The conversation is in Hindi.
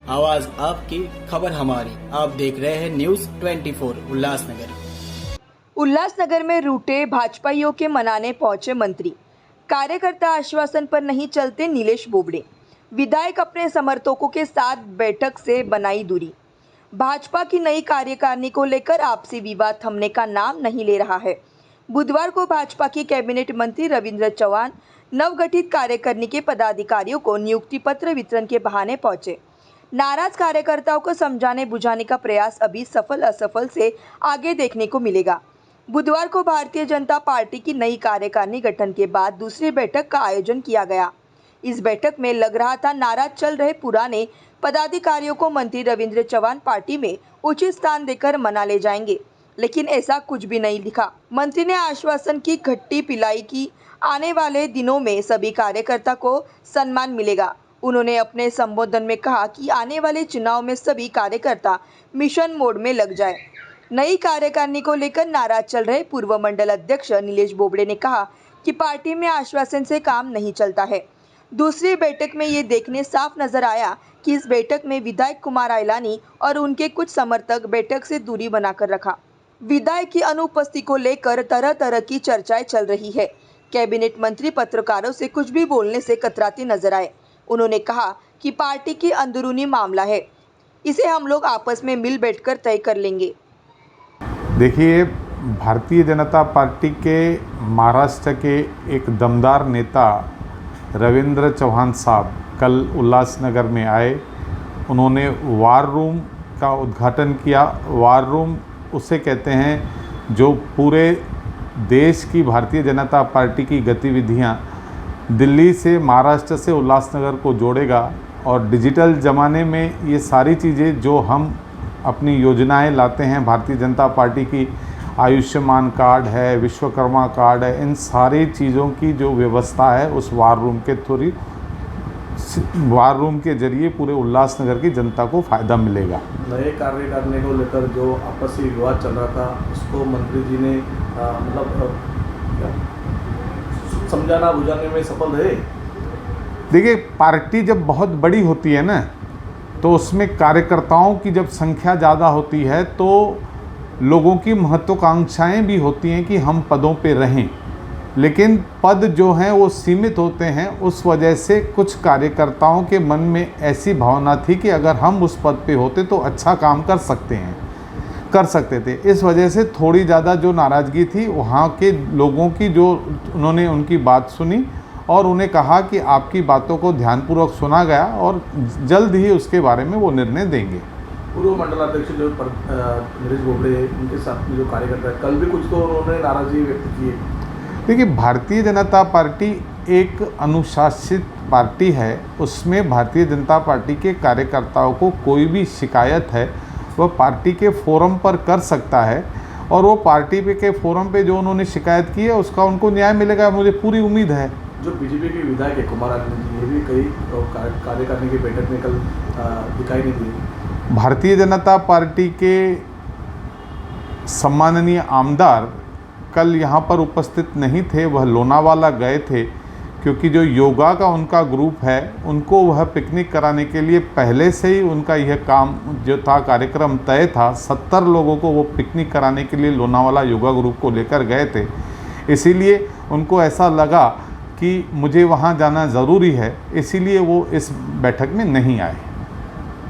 आवाज आपकी, खबर हमारी। आप देख रहे हैं न्यूज 24 उल्लासनगर। उल्लासनगर में रूठे भाजपाइयों के मनाने पहुंचे मंत्री। कार्यकर्ता आश्वासन पर नहीं चलते, नीलेश बोबड़े। विधायक अपने समर्थकों के साथ बैठक से बनाई दूरी। भाजपा की नई कार्यकारिणी को लेकर आपसी विवाद थमने का नाम नहीं ले रहा है। बुधवार को भाजपा की कैबिनेट मंत्री रविंद्र चौहान नवगठित कार्यकारिणी के पदाधिकारियों को नियुक्ति पत्र वितरण के बहाने पहुंचे। नाराज कार्यकर्ताओं को समझाने बुझाने का प्रयास अभी सफल असफल से आगे देखने को मिलेगा। बुधवार को भारतीय जनता पार्टी की नई कार्यकारिणी गठन के बाद दूसरी बैठक का आयोजन किया गया। इस बैठक में लग रहा था नाराज चल रहे पुराने पदाधिकारियों को मंत्री रविंद्र चौहान पार्टी में उचित स्थान देकर मना ले जाएंगे, लेकिन ऐसा कुछ भी नहीं दिखा। मंत्री ने आश्वासन की खट्टी पिलाई कि आने वाले दिनों में सभी कार्यकर्ता को सम्मान मिलेगा। उन्होंने अपने संबोधन में कहा कि आने वाले चुनाव में सभी कार्यकर्ता मिशन मोड में लग जाए। नई कार्यकारिणी को लेकर नाराज चल रहे पूर्व मंडल अध्यक्ष नीलेश बोबड़े ने कहा कि पार्टी में आश्वासन से काम नहीं चलता है। दूसरी बैठक में ये देखने साफ नजर आया कि इस बैठक में विधायक कुमार आइलानी और उनके कुछ समर्थक बैठक से दूरी बनाकर रखा। विधायक की अनुपस्थिति को लेकर तरह तरह की चर्चाएं चल रही है। कैबिनेट मंत्री पत्रकारों से कुछ भी बोलने से कतराते नजर आए। उन्होंने कहा कि पार्टी की अंदरूनी मामला है, इसे हम लोग आपस में मिल बैठकर तय कर लेंगे। देखिए, भारतीय जनता पार्टी के महाराष्ट्र के एक दमदार नेता रविंद्र चौहान साहब कल उल्लासनगर में आए। उन्होंने वार रूम का उद्घाटन किया। वार रूम उसे कहते हैं जो पूरे देश की भारतीय जनता पार्टी की गतिविधियां दिल्ली से, महाराष्ट्र से उल्लासनगर को जोड़ेगा। और डिजिटल ज़माने में ये सारी चीज़ें जो हम अपनी योजनाएं लाते हैं, भारतीय जनता पार्टी की आयुष्मान कार्ड है, विश्वकर्मा कार्ड है, इन सारी चीज़ों की जो व्यवस्था है उस वार रूम के जरिए पूरे उल्लासनगर की जनता को फ़ायदा मिलेगा। नए कार्यकारिणी को लेकर जो आपसी विवाद चल रहा था उसको मंत्री जी ने समझाना बुझाने में सफल रहे। देखिए, पार्टी जब बहुत बड़ी होती है ना, तो उसमें कार्यकर्ताओं की जब संख्या ज़्यादा होती है तो लोगों की महत्वाकांक्षाएं भी होती हैं कि हम पदों पे रहें, लेकिन पद जो हैं वो सीमित होते हैं। उस वजह से कुछ कार्यकर्ताओं के मन में ऐसी भावना थी कि अगर हम उस पद पे होते तो अच्छा काम कर सकते थे। इस वजह से थोड़ी ज़्यादा जो नाराज़गी थी वहाँ के लोगों की, जो उन्होंने उनकी बात सुनी और उन्हें कहा कि आपकी बातों को ध्यानपूर्वक सुना गया और जल्द ही उसके बारे में वो निर्णय देंगे। पूर्व मंडलाध्यक्ष जो नीलेश बोबड़े, उनके साथ में जो कार्यकर्ता है, कल भी कुछ तो उन्होंने नाराजगी व्यक्त की है। देखिए, भारतीय जनता पार्टी एक अनुशासित पार्टी है। उसमें भारतीय जनता पार्टी के कार्यकर्ताओं को कोई भी शिकायत है वह पार्टी के फोरम पर कर सकता है, और वो पार्टी के फोरम पे जो उन्होंने शिकायत की है उसका उनको न्याय मिलेगा, मुझे पूरी उम्मीद है। जो बीजेपी के विधायक है कुमार आइलानी जी, ये भी कई कार्यकारिणी की बैठक में कल दिखाई नहीं दी। भारतीय जनता पार्टी के सम्माननीय आमदार कल यहाँ पर उपस्थित नहीं थे, वह लोनावाला गए थे, क्योंकि जो योगा का उनका ग्रुप है उनको वह पिकनिक कराने के लिए पहले से ही उनका यह काम जो था, कार्यक्रम तय था। 70 लोगों को वो पिकनिक कराने के लिए लोनावाला योगा ग्रुप को लेकर गए थे। इसीलिए उनको ऐसा लगा कि मुझे वहाँ जाना ज़रूरी है, इसीलिए वो इस बैठक में नहीं आए।